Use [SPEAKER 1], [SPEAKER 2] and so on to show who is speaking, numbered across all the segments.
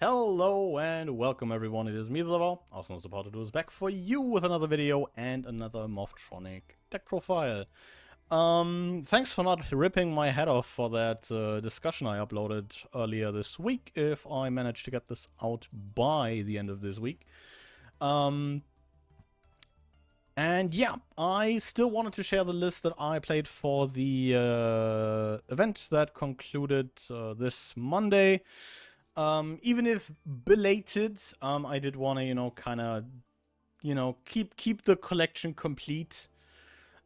[SPEAKER 1] Hello and welcome everyone, it is me the Lover, also known as the Duel, is back for you with another video and another Morphtronic Deck Profile. Thanks for not ripping my head off for that discussion I uploaded earlier this week, if I managed to get this out by the end of this week. And yeah, I still wanted to share the list that I played for the event that concluded this Monday. Even if belated, I did want to, kind of, keep the collection complete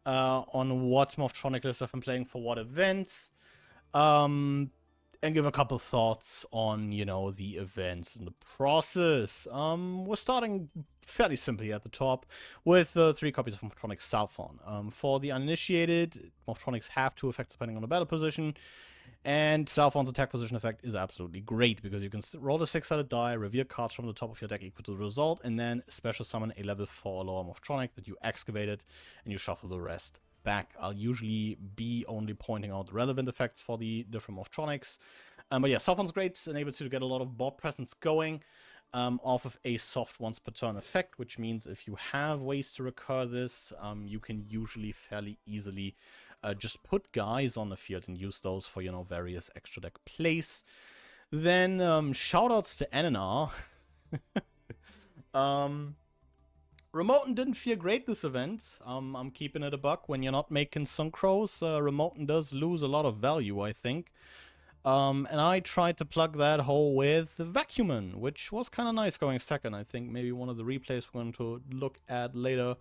[SPEAKER 1] on what Morphtronic lists I've been playing for what events, and give a couple thoughts on, the events and the process. We're starting fairly simply at the top with 3 copies of Morphtronic Southon. For the uninitiated, Morphtronics have 2 effects depending on the battle position. And Southon's attack position effect is absolutely great because you can roll a 6-sided die, reveal cards from the top of your deck equal to the result, and then special summon a level 4 or lower Morphtronic that you excavated, and you shuffle the rest back. I'll usually be only pointing out relevant effects for the different Morphtronics. But yeah, Southon's great, enables you to get a lot of board presence going off of a soft once per turn effect, which means if you have ways to recur this, you can usually fairly easily just put guys on the field and use those for, various extra deck plays. Then, shoutouts to NNR. Remoten didn't feel great this event. I'm keeping it a buck. When you're not making synchros, Remoten does lose a lot of value, I think. And I tried to plug that hole with Vacuuman, which was kind of nice going second. I think maybe one of the replays we're going to look at later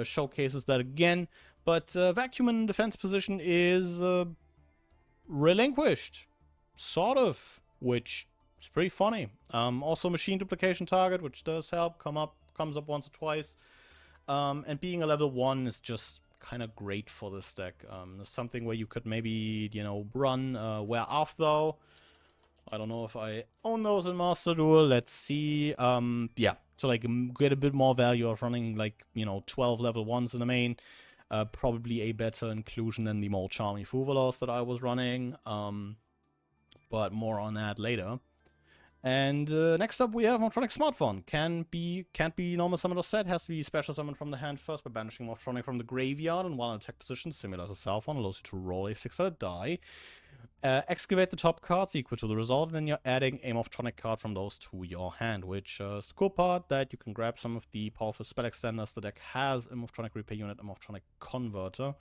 [SPEAKER 1] showcases that again. But Vacuuman defense position is relinquished, sort of, which is pretty funny. Also machine duplication target, which does help, comes up once or twice. And being a level 1 is just kind of great for this deck. Something where you could maybe, run Where Off though. I don't know if I own those in Master Duel. Let's see. Yeah, to like get a bit more value of running like, 12 level 1s in the main. Probably a better inclusion than the more charmy Fuvalos that I was running. But more on that later. And next up we have Morphtronic Smartphone. Can't be normal summon or set, has to be special summon from the hand first by banishing Morphtronic from the graveyard, and while in attack position, similar to Southon, allows you to roll a 6-sided die. Excavate the top cards equal to the result, and then you're adding a Morphtronic card from those to your hand, which is the cool part that you can grab some of the powerful spell extenders the deck has, a Morphtronic Repair Unit, a Morphtronic Converter.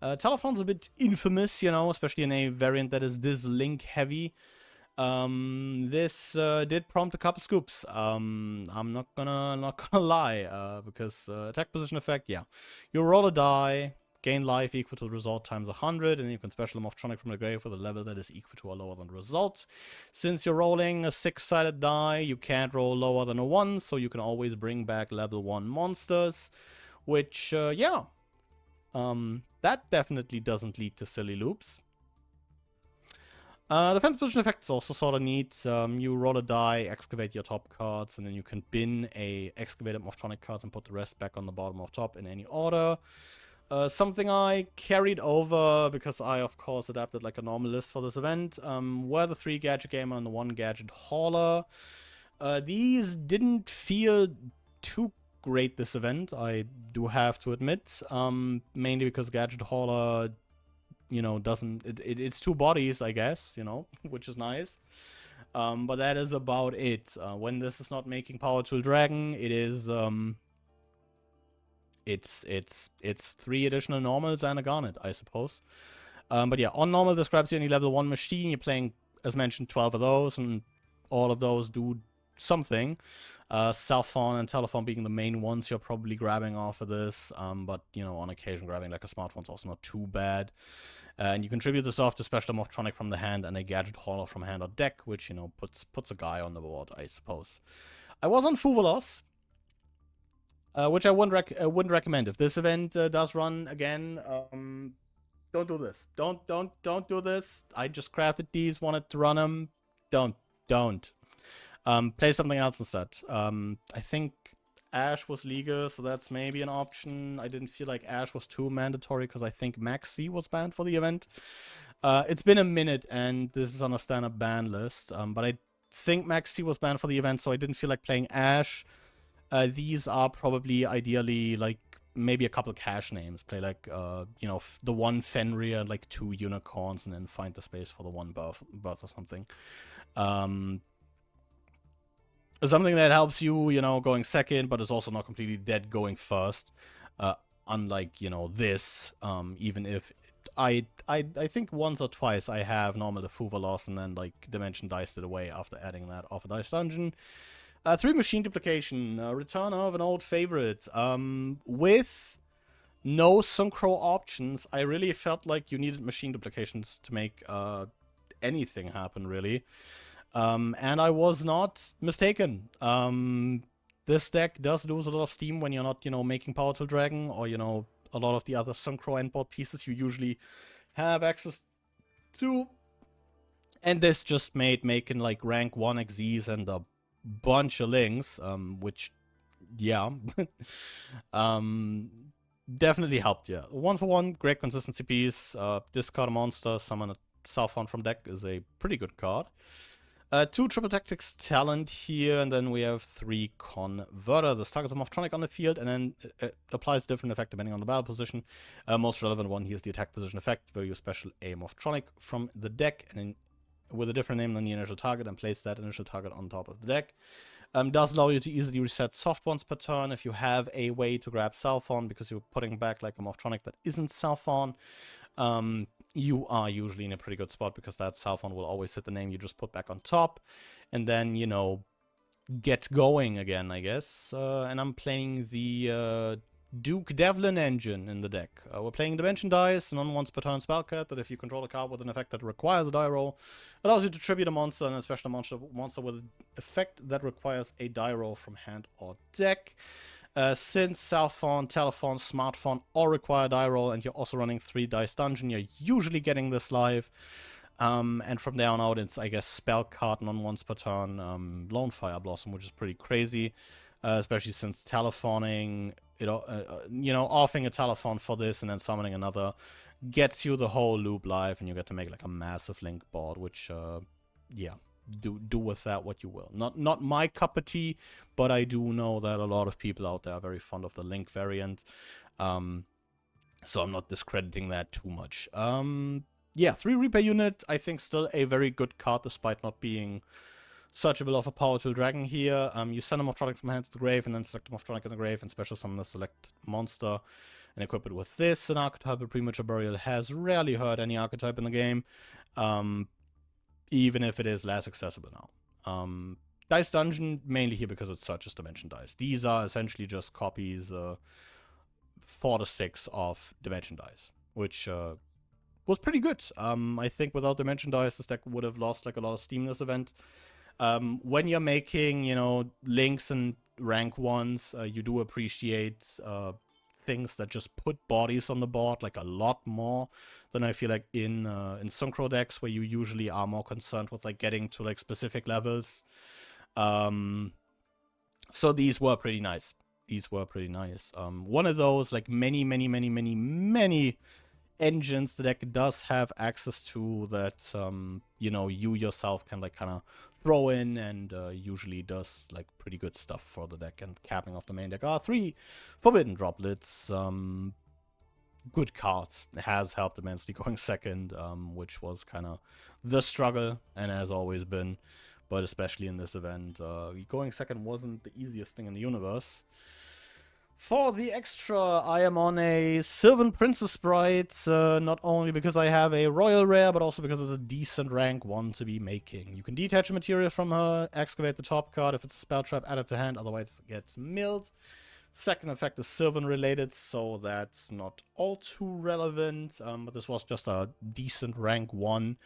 [SPEAKER 1] Telephon's a bit infamous, especially in a variant that is this link heavy. This did prompt a couple scoops. I'm not gonna lie, because attack position effect, yeah. You roll a die, gain life equal to the result times 100, and you can special Morphtronic from the grave with a level that is equal to or lower than the result. Since you're rolling a 6-sided die, you can't roll lower than a 1, so you can always bring back level 1 monsters, which, yeah. That definitely doesn't lead to silly loops. Defense position effects also sort of neat. You roll a die, excavate your top cards, and then you can bin a excavated Morphtronic cards and put the rest back on the bottom of top in any order. Something I carried over because I, of course, adapted like a normal list for this event, were the 3 Gadget Gamer and the 1 Gadget Hauler. These didn't feel too great this event, I do have to admit, mainly because Gadget Hauler it's 2 bodies, I guess, which is nice. But that is about it. When this is not making Power Tool Dragon, it is, it's 3 additional normals and a Garnet, I suppose. But yeah, on normal describes you any level 1 machine. You're playing, as mentioned, 12 of those, and all of those do something. Southon and Telephone being the main ones you're probably grabbing off of this, but on occasion grabbing like a Smartphone's also not too bad. And you contribute this off to special Morphtronic from the hand and a Gadget Hauler from hand or deck, which puts a guy on the board, I suppose. I was on Fuvalos, which I wouldn't recommend. If this event does run again, don't do this. Don't do this. I just crafted these, wanted to run them. Don't. Play something else instead. I think Ash was legal, so that's maybe an option. I didn't feel like Ash was too mandatory because I think Max C was banned for the event. It's been a minute, and this is on a standard ban list, but I think Maxi was banned for the event, so I didn't feel like playing Ash. These are probably ideally like maybe a couple cash names. Play like you know, the one Fenrir, like 2 unicorns, and then find the space for the one birth or something. Something that helps you, you know, going second, but is also not completely dead going first. Unlike, you know, this, even if I think once or twice I have normal the Fuva loss and then like Dimension Diced it away after adding that off a Dice Dungeon. 3 Machine Duplication, return of an old favorite. With no synchro options, I really felt like you needed Machine Duplications to make anything happen, really. And I was not mistaken. This deck does lose a lot of steam when you're not, you know, making Power Tool Dragon or, you know, a lot of the other synchro endboard pieces you usually have access to. And this just made making like rank 1 XZs and a bunch of links, which, yeah, definitely helped, yeah. 1-for-1, great consistency piece. Discard a monster, summon a Southbound from deck is a pretty good card. 2 Triple Tactics Talent here, and then we have 3 Converter. This targets a Morphtronic on the field, and then it applies different effect depending on the battle position. Most relevant one here is the attack position effect, where you special a Morphtronic from the deck, and then with a different name than the initial target, and place that initial target on top of the deck. Does allow you to easily reset soft ones per turn if you have a way to grab Southbound, because you're putting back like a Morphtronic that isn't Southbound. You are usually in a pretty good spot because that Southbound will always hit the name you just put back on top, and then, you know, get going again, I guess. And I'm playing the Duke Devlin engine in the deck. We're playing Dimension Dice, an once per turn spell card that if you control a card with an effect that requires a die roll, allows you to tribute a monster, and especially a monster with an effect that requires a die roll from hand or deck. Since Southbound, Telephone, Smartphone all require die roll, and you're also running 3 Dice Dungeon, you're usually getting this live. And from there on out, it's, I guess, spell card non once per turn, Lone Fire Blossom, which is pretty crazy, especially since telephoning, you know, offing a telephone for this and then summoning another gets you the whole loop live, and you get to make like a massive link board, which, yeah. Do with that what you will. Not my cup of tea, but I do know that a lot of people out there are very fond of the Link variant. So I'm not discrediting that too much. Yeah, 3 Reaper unit, I think still a very good card despite not being such a bit of a Power Tool Dragon here. You send a Morphtronic from hand to the grave and then select a Morphtronic in the grave and special summon the select monster and equip it with this. An archetype of Premature Burial has rarely hurt any archetype in the game. Even if it is less accessible now. Dice Dungeon, mainly here because it searches Dimension Dice. These are essentially just copies 4 to 6 of Dimension Dice, which was pretty good. I think without Dimension Dice, this deck would have lost like a lot of steam in this event. When you're making, you know, links and rank 1s, you do appreciate things that just put bodies on the board, like a lot more than I feel like in synchro decks, where you usually are more concerned with like getting to like specific levels. So these were pretty nice. One of those, like many engines the deck does have access to that, you know, you yourself can like kind of throw in, and usually does like pretty good stuff for the deck. And capping off the main deck are 3 Forbidden Droplets. Good cards. It has helped immensely going second, which was kind of the struggle and has always been, but especially in this event, going second wasn't the easiest thing in the universe. For the extra, I am on a Sylvan Princess Sprite, not only because I have a Royal Rare, but also because it's a decent rank 1 to be making. You can detach a material from her, excavate the top card. If it's a spell trap, add it to hand, otherwise it gets milled. Second effect is Sylvan related, so that's not all too relevant, but this was just a decent rank 1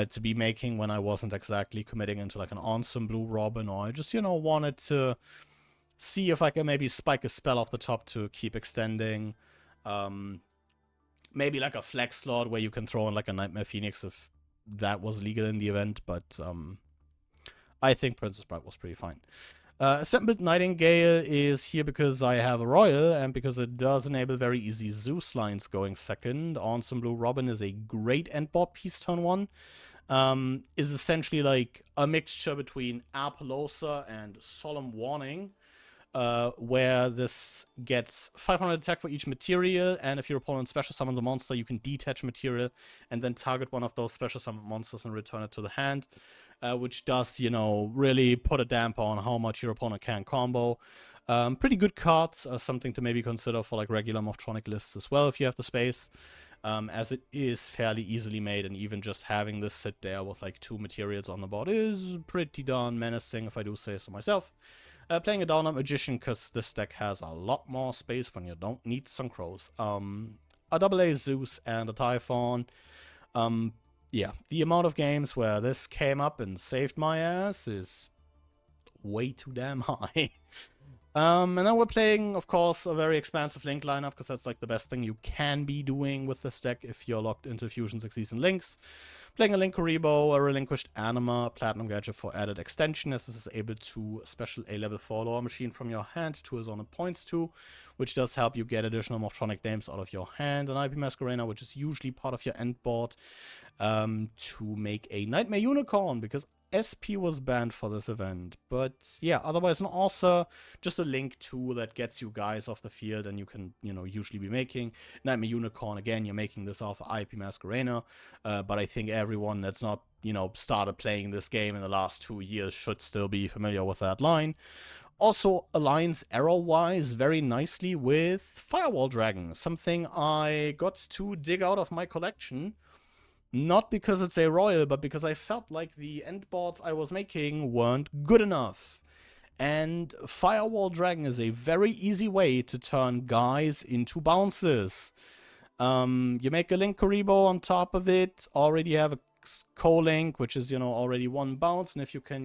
[SPEAKER 1] to be making when I wasn't exactly committing into like an awesome Blue Robin, or I just, you know, wanted to see if I can maybe spike a spell off the top to keep extending. Maybe like a flex slot where you can throw in like a Nightmare Phoenix if that was legal in the event, but I think Princess Bride was pretty fine. Assembled Nightingale is here because I have a Royal, and because it does enable very easy Zeus lines going second. Awesome Blue Robin is a great endboard piece turn 1. is essentially like a mixture between Apollosa and Solemn Warning, where this gets 500 attack for each material, and if your opponent special summons a monster, you can detach material and then target one of those special summon monsters and return it to the hand, which does, really put a damper on how much your opponent can combo. Pretty good cards, something to maybe consider for like regular Morphtronic lists as well if you have the space, as it is fairly easily made, and even just having this sit there with like 2 materials on the board is pretty darn menacing, if I do say so myself. Playing a Download Magician, because this deck has a lot more space when you don't need Synchros. A AA Zeus and a Typhon. Yeah, the amount of games where this came up and saved my ass is way too damn high. And then we're playing, of course, a very expansive Link lineup, because that's like the best thing you can be doing with this deck if you're locked into Fusion, Succeeds, and Links. Playing a Link Karibo, a Relinquished Anima, Platinum Gadget for added extension, as this is able to special a level 4 Lore Machine from your hand to a zone it points to, which does help you get additional Morphtronic names out of your hand. An IP Masquerena, which is usually part of your end board, to make a Nightmare Unicorn, because SP was banned for this event. But yeah, otherwise an also just a Link tool that gets you guys off the field, and you can, usually be making Nightmare Unicorn. Again, you're making this off IP Masquerena, but I think everyone that's not, started playing this game in the last 2 years should still be familiar with that line. Also aligns arrow-wise very nicely with Firewall Dragon, something I got to dig out of my collection. Not because it's a royal, but because I felt like the end boards I was making weren't good enough. And Firewall Dragon is a very easy way to turn guys into bounces. You make a Link Karibo on top of it, already have a Co-Link, which is, already 1 bounce, and if you can,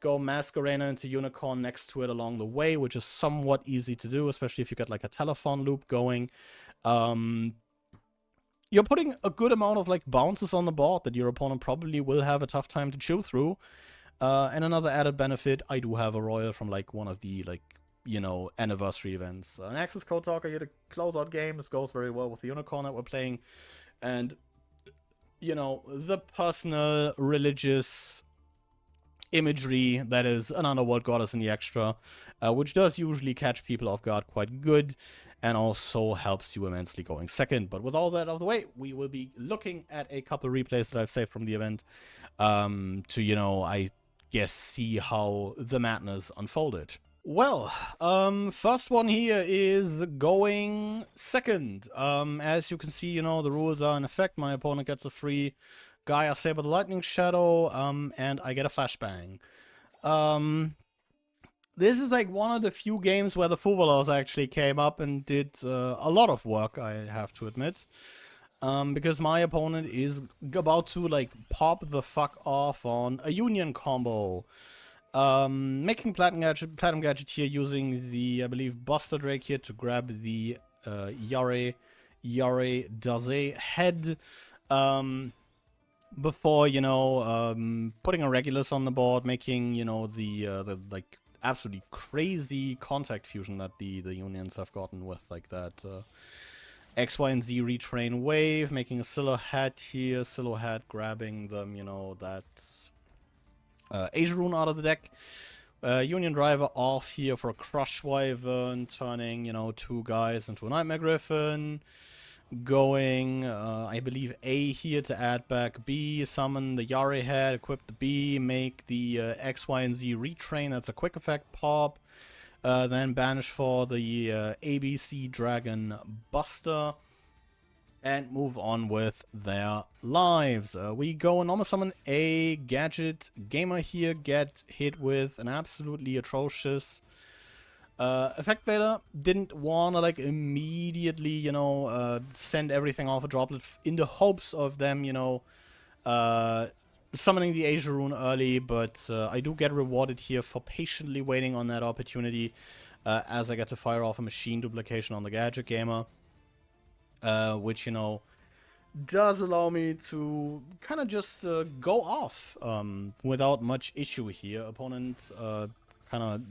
[SPEAKER 1] go Masquerena into Unicorn next to it along the way, which is somewhat easy to do, especially if you get like a telephone loop going, you're putting a good amount of like bounces on the board that your opponent probably will have a tough time to chew through. And another added benefit, I do have a royal from like one of the anniversary events. An Access Code Talker here to close out game. This goes very well with the Unicorn that we're playing. And, the personal religious imagery that is an underworld goddess in the extra, which does usually catch people off guard quite good, and also helps you immensely going second. But with all that out of the way, we will be looking at a couple replays that I've saved from the event, to, I guess, see how the madness unfolded. Well, first one here is going second. As you can see, the rules are in effect. My opponent gets a free Gaia Saber the Lightning Shadow, and I get a Flashbang. This is like one of the few games where the Fuvalos actually came up and did a lot of work, I have to admit. Because my opponent is about to like pop the fuck off on a Union combo. Making Platinum Gadget here using the, I believe, Buster Drake here to grab the Yare Daze head. Before, putting a Regulus on the board, making, the like absolutely crazy contact fusion that the Unions have gotten with like that X, Y, and Z retrain wave, making a Silhouette here, Silhouette grabbing them, that Asia Rune out of the deck. Union Driver off here for a Crush Wyvern, turning, 2 guys into a Nightmare Griffin. Going, I believe, A here to add back B, summon the Yare head, equip the B, make the X, Y, and Z retrain, that's a quick effect pop. Then banish for the ABC Dragon Buster, and move on with their lives. We go and almost summon a Gadget Gamer here, get hit with an absolutely atrocious Effect Vader. Didn't want to like immediately, send everything off a droplet in the hopes of them, summoning the Asia Rune early, but I do get rewarded here for patiently waiting on that opportunity, as I get to fire off a machine duplication on the Gadget Gamer, which, does allow me to kind of just go off without much issue here. Opponent kind of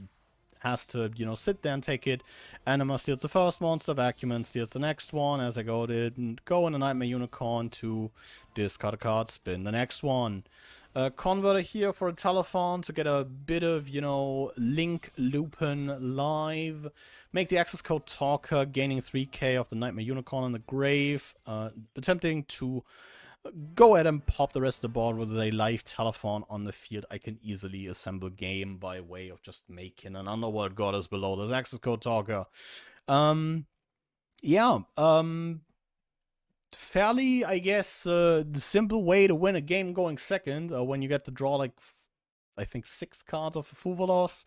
[SPEAKER 1] has to, you know, sit there and take it. Anima steals the first monster, Vacuum steals the next one, as I go in a Nightmare Unicorn to discard a card, spin the next one. Converter here for a telephone to get a bit of, you know, Link Lupin live. Make the access code Talker, gaining 3k of the Nightmare Unicorn in the grave. Attempting to go ahead and pop the rest of the board with a live telephone on the field. I can easily assemble game by way of just making an Underworld Goddess below this access code Talker. Yeah, fairly, I guess, the simple way to win a game going second when you get to draw like, I think 6 cards of a Fuvalos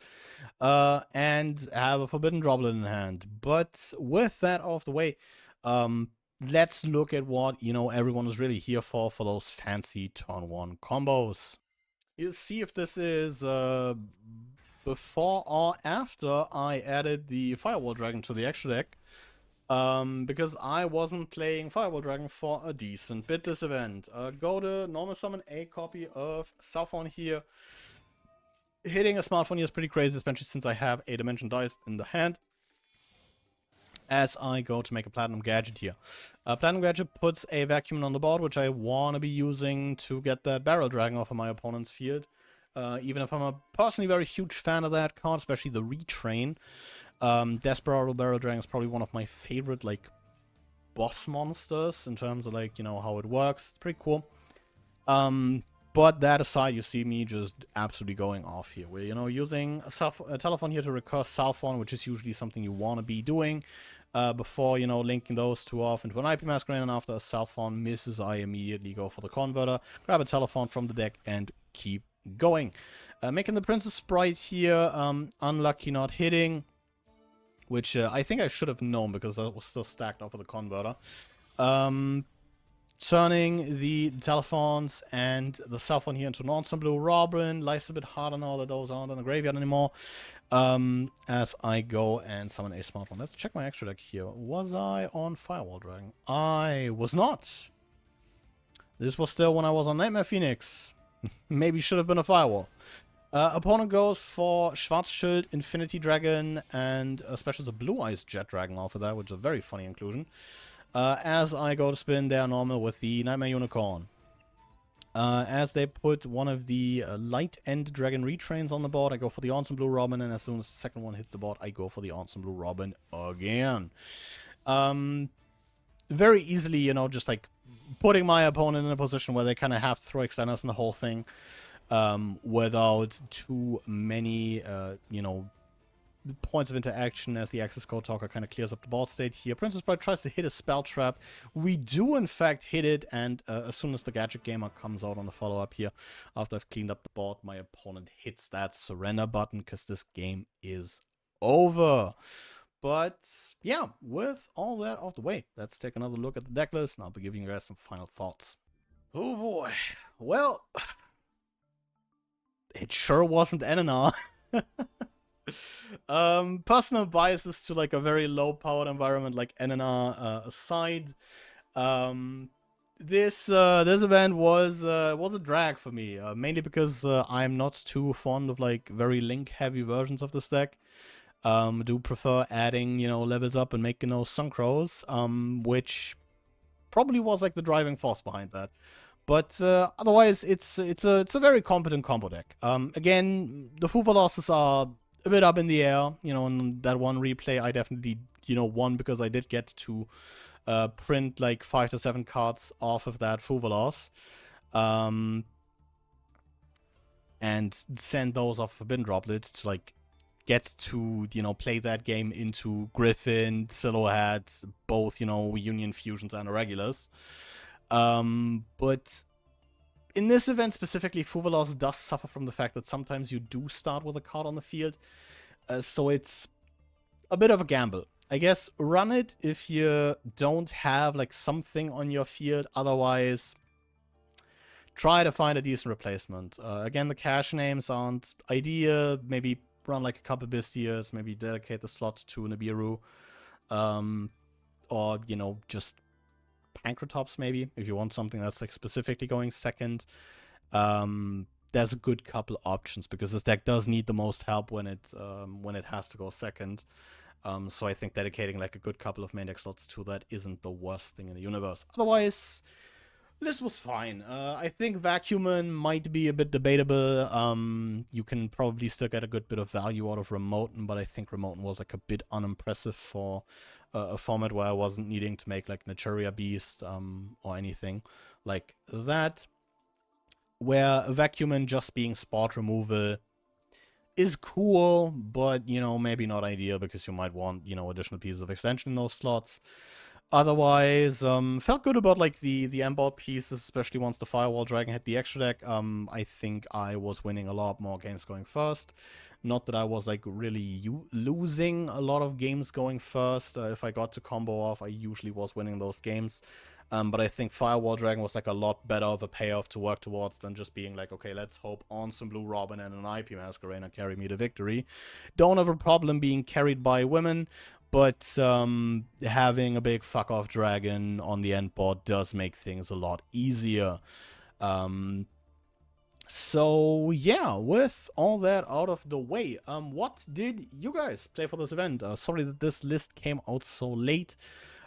[SPEAKER 1] and have a Forbidden Droplet in hand. But with that off the way, let's look at what, you know, everyone is really here for those fancy turn 1 combos. You see if this is before or after I added the Firewall Dragon to the extra deck. Because I wasn't playing Firewall Dragon for a decent bit this event. Go to normal summon a copy of Southbound here. Hitting a smartphone here is pretty crazy, especially since I have a Dimension Dice in the hand. As I go to make a Platinum Gadget here. Platinum Gadget puts a Vacuum on the board, which I want to be using to get that Barrel Dragon off of my opponent's field. Even if I'm a personally very huge fan of that card, especially the Retrain. Desperado Barrel Dragon is probably one of my favorite, like, boss monsters in terms of, like, you know, how it works. It's pretty cool. But that aside, you see me just absolutely going off here. We're, you know, using a telephone here to recurse Southbound, which is usually something you want to be doing before, you know, linking those two off into an IP Masquerade. And after a Southbound misses, I immediately go for the Converter, grab a telephone from the deck, and keep going. Making the Princess Sprite here, unlucky not hitting. Which I think I should have known because that was still stacked off of the Converter. Turning the telephones and the Southbound here into Nonsen Blue Robin. Life's a bit harder now that those aren't in the graveyard anymore. As I go and summon a smart one. Let's check my extra deck here. Was I on Firewall Dragon? I was not. This was still when I was on Nightmare Phoenix. Maybe should have been a Firewall. Opponent goes for Schwarzschild, Infinity Dragon, and especially the Blue Eyes Jet Dragon off of that, which is a very funny inclusion. As I go to spin their normal with the Nightmare Unicorn. As they put one of the Light End Dragon Retrains on the board, I go for the Onsen Blue Robin, and as soon as the second one hits the board, I go for the Onsen Blue Robin again. Very easily, you know, just like putting my opponent in a position where they kind of have to throw extenders and the whole thing. Without too many, you know, points of interaction as the access code Talker kind of clears up the board state here. Princess Bride tries to hit a Spell Trap. We do, in fact, hit it, and as soon as the Gadget Gamer comes out on the follow-up here, after I've cleaned up the board, my opponent hits that surrender button because this game is over. But, yeah, with all that out of the way, let's take another look at the deck list, and I'll be giving you guys some final thoughts. Oh boy. Well, it sure wasn't NNR. Personal biases to like a very low powered environment like NNR aside, this event was a drag for me, mainly because I'm not too fond of like very link heavy versions of this deck. Do prefer adding, you know, levels up and making those synchros, which probably was like the driving force behind that. But otherwise, it's a very competent combo deck. Again, the Fuva losses are a bit up in the air. You know, in that one replay, I definitely, you know, won because I did get to print like 5 to 7 cards off of that Fuva loss. And send those off Forbidden Droplet to like get to, you know, play that game into Griffin, Silhouette, both, you know, Union Fusions and Irregulars. But in this event specifically, Fuvalos does suffer from the fact that sometimes you do start with a card on the field. So it's a bit of a gamble. I guess run it if you don't have like something on your field. Otherwise, try to find a decent replacement. Again, the cache names aren't ideal. Maybe run like a couple Bestias. Maybe dedicate the slot to Nibiru. Or, you know, just Pancratops maybe, if you want something that's like specifically going second. there's a good couple options, because this deck does need the most help when it has to go second. So I think dedicating like a good couple of main deck slots to that isn't the worst thing in the universe. Otherwise, this was fine. I think Vacuumin might be a bit debatable. You can probably still get a good bit of value out of Remoten, but I think Remoten was like a bit unimpressive for a format where I wasn't needing to make like Naturia Beast or anything like that. Where Vacuumin just being spot removal is cool, but, you know, maybe not ideal, because you might want, you know, additional pieces of extension in those slots. Otherwise, felt good about like the M-board pieces, especially once the Firewall Dragon hit the extra deck. I think I was winning a lot more games going first. Not that I was like really losing a lot of games going first. If I got to combo off, I usually was winning those games. But I think Firewall Dragon was like a lot better of a payoff to work towards than just being like, okay, let's hope on some Blue Robin and an IP Masquerader carry me to victory. Don't have a problem being carried by women, but having a big fuck-off dragon on the end board does make things a lot easier. So yeah, with all that out of the way, what did you guys play for this event? Sorry that this list came out so late,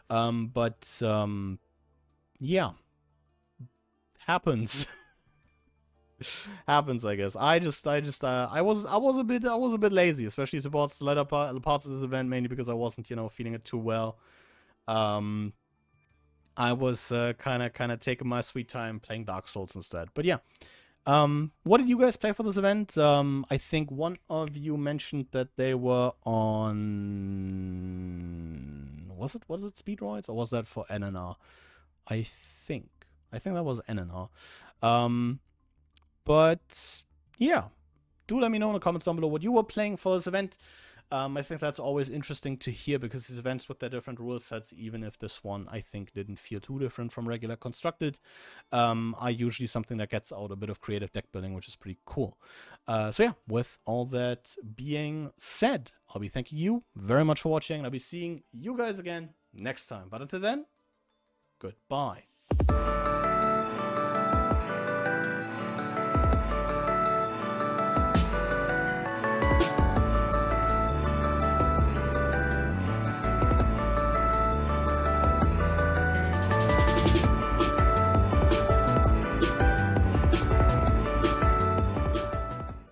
[SPEAKER 1] but yeah, happens. Happens, I guess. I was a bit lazy, especially towards the latter parts of this event, mainly because I wasn't, you know, feeling it too well. I was kind of taking my sweet time playing Dark Souls instead. But yeah, what did you guys play for this event? I think one of you mentioned that they were on, was it Speedroids, or was that for NNR? I think that was NNR. But yeah, do let me know in the comments down below what you were playing for this event. I think that's always interesting to hear, because these events with their different rule sets, even if this one I think didn't feel too different from regular Constructed, are usually something that gets out a bit of creative deck building, which is pretty cool. So yeah, with all that being said, I'll be thanking you very much for watching, and I'll be seeing you guys again next time. But until then, goodbye.